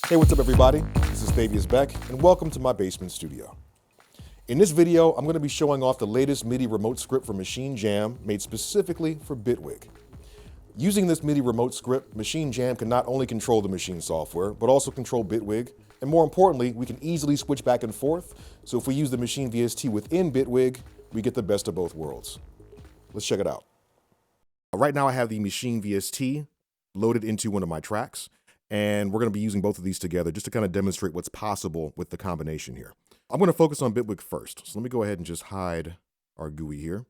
Hey, what's up everybody? This is Thavius Beck and welcome to my basement studio. In this video, I'm going to be showing off the latest MIDI remote script for Maschine JAM made specifically for Bitwig. Using this MIDI remote script, Maschine JAM can not only control the Maschine software, but also control Bitwig, and more importantly, we can easily switch back and forth, so if we use the Maschine VST within Bitwig, we get the best of both worlds. Let's check it out. Right now I have the Maschine VST loaded into one of my tracks, and we're going to be using both of these together just to kind of demonstrate what's possible with the combination here. I'm going to focus on Bitwig first. So let me go ahead and just hide our GUI here.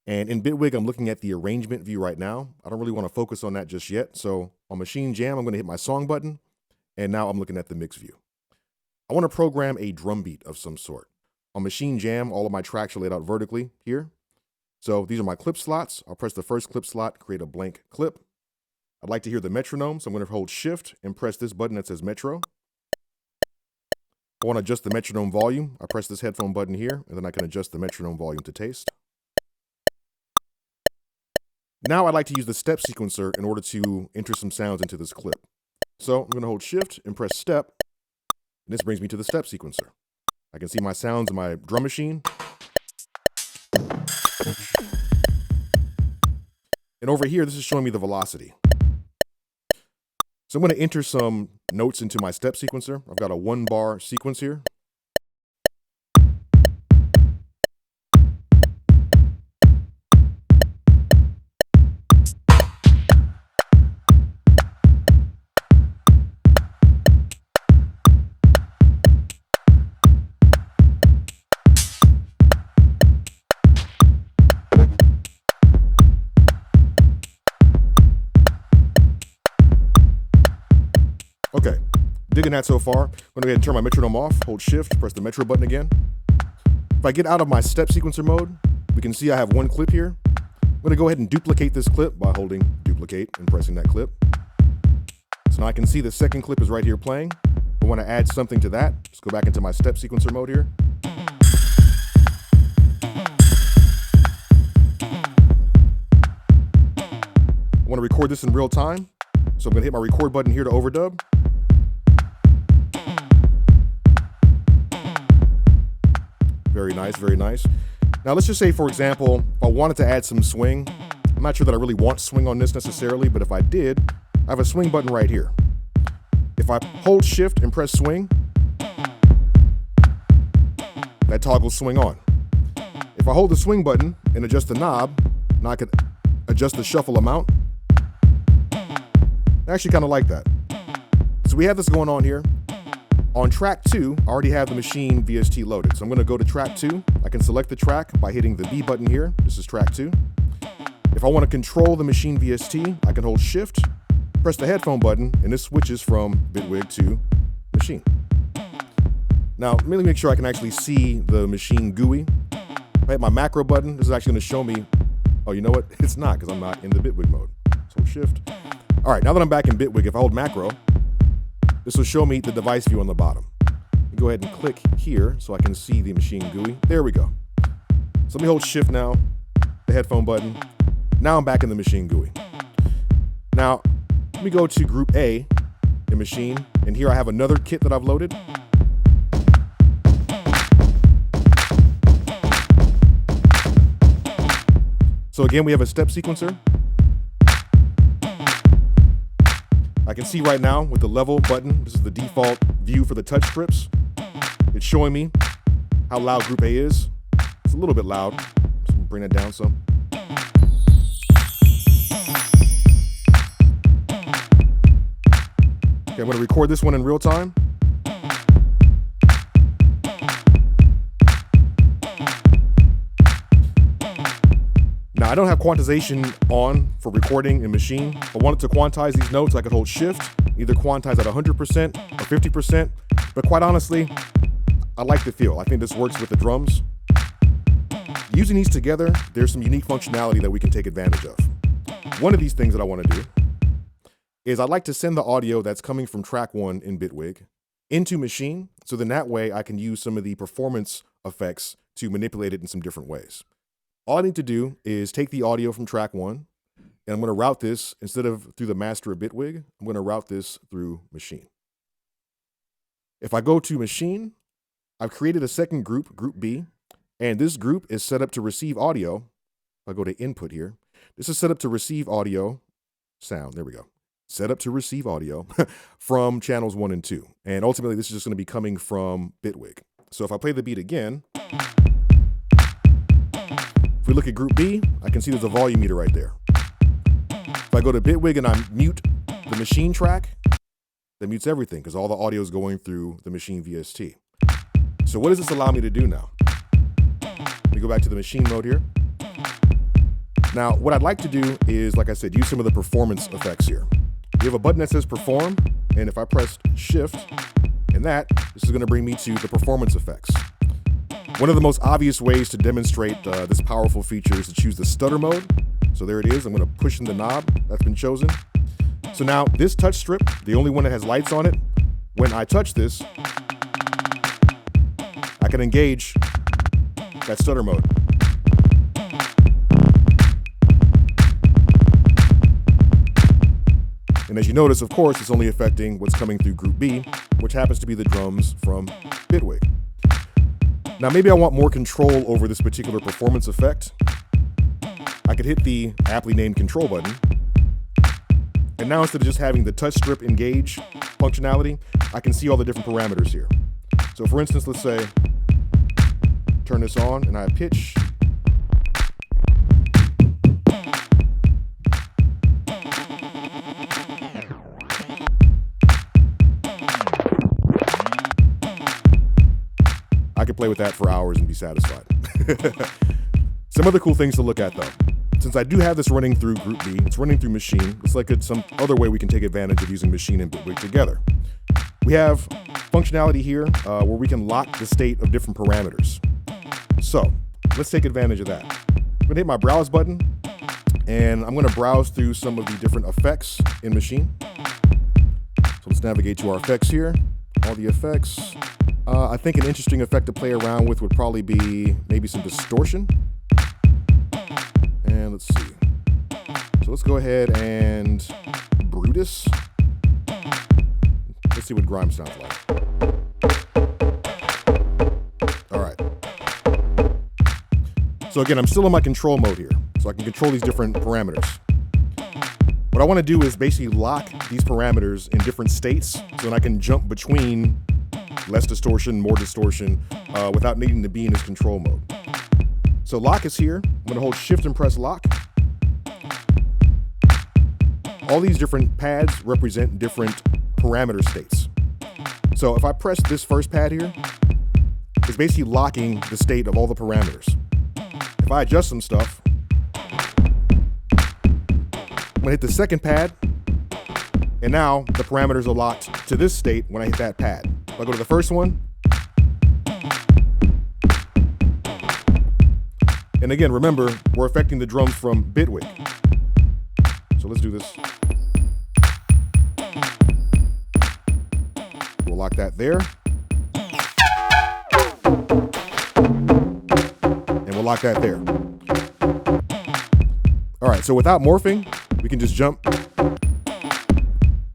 And in Bitwig, I'm looking at the arrangement view right now. I don't really want to focus on that just yet. So on Maschine JAM, I'm going to hit my song button. And now I'm looking at the mix view. I want to program a drum beat of some sort. On Maschine JAM, all of my tracks are laid out vertically here. So these are my clip slots. I'll press the first clip slot, create a blank clip. I'd like to hear the metronome, so I'm going to hold Shift and press this button that says Metro. I want to adjust the metronome volume. I press this headphone button here, and then I can adjust the metronome volume to taste. Now I'd like to use the step sequencer in order to enter some sounds into this clip. So I'm going to hold Shift and press Step, and this brings me to the step sequencer. I can see my sounds in my drum machine. And over here, this is showing me the velocity. So I'm going to enter some notes into my step sequencer. I've got a 1-bar sequence here. Okay, digging that so far. I'm going to go ahead and turn my metronome off, hold Shift, press the Metro button again. If I get out of my step sequencer mode, we can see I have one clip here. I'm going to go ahead and duplicate this clip by holding Duplicate and pressing that clip. So now I can see the second clip is right here playing. I want to add something to that. Just go back into my step sequencer mode here. I want to record this in real time. So I'm going to hit my record button here to overdub. Very nice, very nice. Now let's just say, for example, if I wanted to add some swing, I'm not sure that I really want swing on this necessarily, but if I did, I have a swing button right here. If I hold Shift and press swing, that toggles swing on. If I hold the swing button and adjust the knob, now I can adjust the shuffle amount. I actually kind of like that. So we have this going on here. On track 2, I already have the Maschine VST loaded. So I'm going to go to track 2. I can select the track by hitting the B button here. This is track 2. If I want to control the Maschine VST, I can hold Shift, press the headphone button, and this switches from Bitwig to Maschine. Now, let me make sure I can actually see the Maschine GUI. If I hit my macro button, this is actually going to show me, oh, you know what? It's not, because I'm not in the Bitwig mode. So Shift. All right, now that I'm back in Bitwig, if I hold macro, this will show me the device view on the bottom. Go ahead and click here so I can see the Maschine GUI. There we go. So let me hold Shift now, the headphone button. Now I'm back in the Maschine GUI. Now, let me go to Group A in Maschine, and here I have another kit that I've loaded. So again, we have a step sequencer. I can see right now with the level button, this is the default view for the touch strips. It's showing me how loud Group A is. It's a little bit loud, so bring that down some. Okay, I'm going to record this one in real time. Now, I don't have quantization on for recording in Maschine. If I wanted to quantize these notes, I could hold Shift, either quantize at 100% or 50%. But quite honestly, I like the feel. I think this works with the drums. Using these together, there's some unique functionality that we can take advantage of. One of these things that I want to do is I'd like to send the audio that's coming from track 1 in Bitwig into Maschine, so then that way I can use some of the performance effects to manipulate it in some different ways. All I need to do is take the audio from track 1, and I'm going to route this, instead of through the master of Bitwig, I'm going to route this through Maschine. If I go to Machine, I've created a second group, Group B, and this group is set up to receive audio. If I go to Input here, this is set up to receive audio, sound, there we go. Set up to receive audio from channels 1 and 2. And ultimately, this is just going to be coming from Bitwig. So if I play the beat again, if we look at Group B, I can see there's a volume meter right there. If I go to Bitwig and I mute the Machine track, that mutes everything because all the audio is going through the Maschine VST. So what does this allow me to do now? Let me go back to the Machine mode here. Now, what I'd like to do is, like I said, use some of the performance effects here. We have a button that says Perform, and if I press Shift and that, this is going to bring me to the performance effects. One of the most obvious ways to demonstrate this powerful feature is to choose the stutter mode. So there it is. I'm going to push in the knob that's been chosen. So now this touch strip, the only one that has lights on it, when I touch this, I can engage that stutter mode. And as you notice, of course, it's only affecting what's coming through Group B, which happens to be the drums from Bitwig. Now, maybe I want more control over this particular performance effect. I could hit the aptly named control button. And now instead of just having the touch strip engage functionality, I can see all the different parameters here. So for instance, let's say, turn this on and I pitch. I could play with that for hours and be satisfied. Some other cool things to look at though. Since I do have this running through Group B, it's running through Machine. It's like some other way we can take advantage of using Machine and Bitwig together. We have functionality here where we can lock the state of different parameters. So let's take advantage of that. I'm gonna hit my browse button and I'm gonna browse through some of the different effects in Machine. So let's navigate to our effects here, all the effects. I think an interesting effect to play around with would probably be maybe some distortion. And let's see. So let's go ahead and Brutus. Let's see what grime sounds like. All right. So again, I'm still in my control mode here. So I can control these different parameters. What I want to do is basically lock these parameters in different states so that I can jump between less distortion, more distortion, without needing to be in this control mode. So lock is here. I'm going to hold Shift and press lock. All these different pads represent different parameter states. So if I press this first pad here, it's basically locking the state of all the parameters. If I adjust some stuff, I'm gonna hit the second pad, and now the parameters are locked to this state when I hit that pad. If I go to the first one, and again, remember, we're affecting the drums from Bitwig. So let's do this. We'll lock that there. And we'll lock that there. All right, so without morphing, we can just jump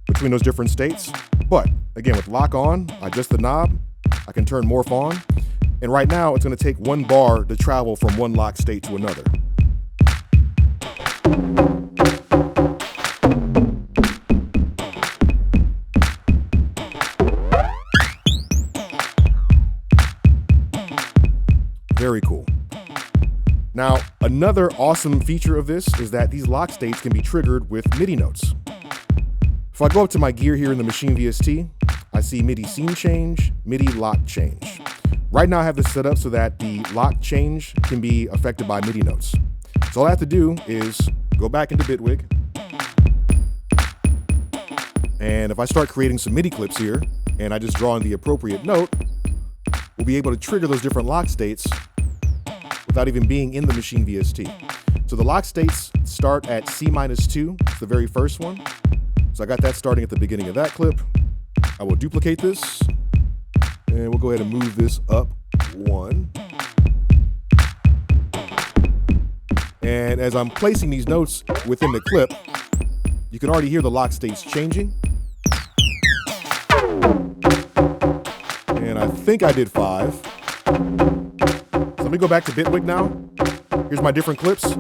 between those different states. But again, with lock on, I adjust the knob, I can turn morph on. And right now, it's gonna take one bar to travel from one lock state to another. Very cool. Now, another awesome feature of this is that these lock states can be triggered with MIDI notes. If I go up to my gear here in the Maschine VST, I see MIDI scene change, MIDI lock change. Right now I have this set up so that the lock change can be affected by MIDI notes. So all I have to do is go back into Bitwig. And if I start creating some MIDI clips here, and I just draw in the appropriate note, we'll be able to trigger those different lock states without even being in the Maschine VST. So the lock states start at C-2, it's the very first one. So I got that starting at the beginning of that clip. I will duplicate this, and we'll go ahead and move this up one. And as I'm placing these notes within the clip, you can already hear the lock states changing. I think I did 5. So let me go back to Bitwig now. Here's my different clips.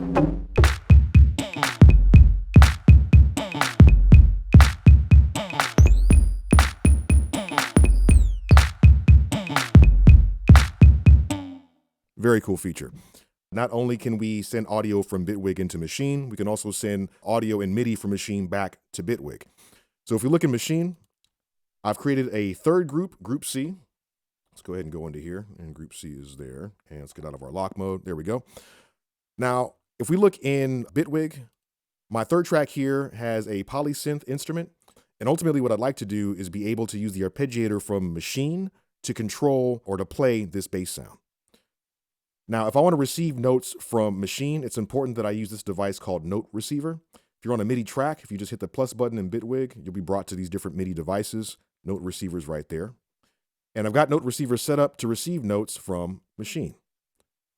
Very cool feature. Not only can we send audio from Bitwig into Maschine, we can also send audio and MIDI from Maschine back to Bitwig. So if we look in Maschine, I've created a third group, Group C. Let's go ahead and go into here, and Group C is there. And let's get out of our lock mode. There we go. Now, if we look in Bitwig, my third track here has a polysynth instrument. And ultimately what I'd like to do is be able to use the arpeggiator from Maschine to control or to play this bass sound. Now, if I want to receive notes from Maschine, it's important that I use this device called Note Receiver. If you're on a MIDI track, if you just hit the plus button in Bitwig, you'll be brought to these different MIDI devices. Note Receiver's right there. And I've got Note Receiver set up to receive notes from Maschine.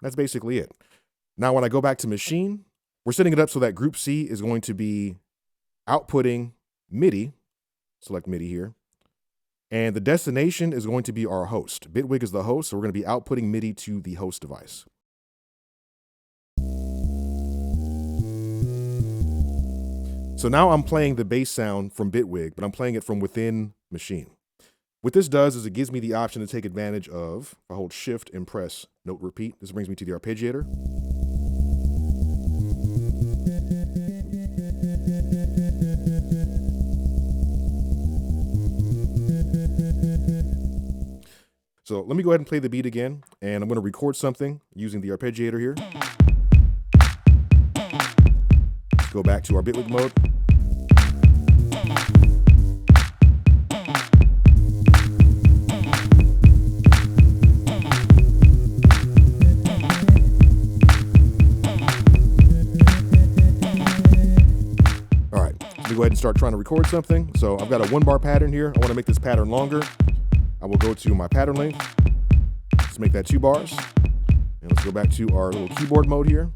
That's basically it. Now, when I go back to Maschine, we're setting it up so that Group C is going to be outputting MIDI. Select MIDI here. And the destination is going to be our host. Bitwig is the host, so we're going to be outputting MIDI to the host device. So now I'm playing the bass sound from Bitwig, but I'm playing it from within Maschine. What this does is it gives me the option to take advantage of, if I hold Shift and press Note Repeat, this brings me to the arpeggiator. So let me go ahead and play the beat again, and I'm going to record something using the arpeggiator here. Let's go back to our Bitwig mode. All right, let me go ahead and start trying to record something. So I've got a 1-bar pattern here. I want to make this pattern longer. I will go to my pattern length. Let's make that 2 bars. And let's go back to our little keyboard mode here.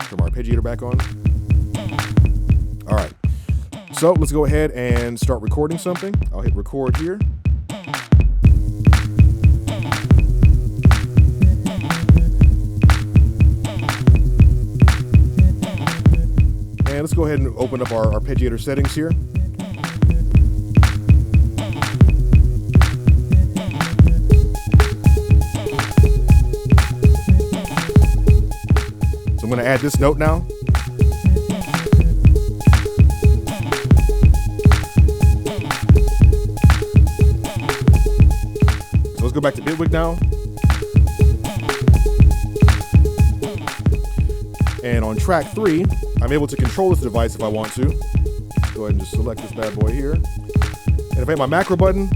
Turn our arpeggiator back on. All right. So let's go ahead and start recording something. I'll hit record here. And let's go ahead and open up our arpeggiator settings here. I'm going to add this note now. So let's go back to Bitwig now. And on track 3, I'm able to control this device if I want to. Go ahead and just select this bad boy here. And if I hit my macro button,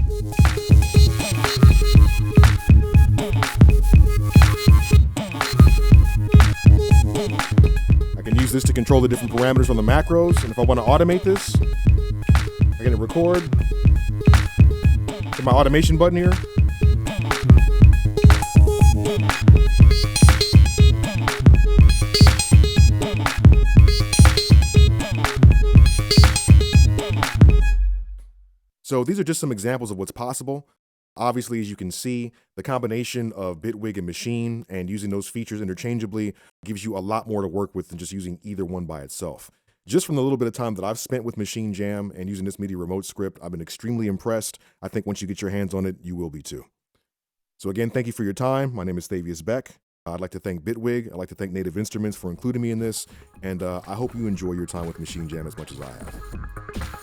use this to control the different parameters on the macros. And if I want to automate this, I can hit record. Hit my automation button here. So these are just some examples of what's possible. Obviously, as you can see, the combination of Bitwig and Maschine and using those features interchangeably gives you a lot more to work with than just using either one by itself. Just from the little bit of time that I've spent with Maschine JAM and using this MIDI remote script, I've been extremely impressed. I think once you get your hands on it, you will be too. So again, thank you for your time. My name is Thavius Beck. I'd like to thank Bitwig. I'd like to thank Native Instruments for including me in this. And I hope you enjoy your time with Maschine JAM as much as I have.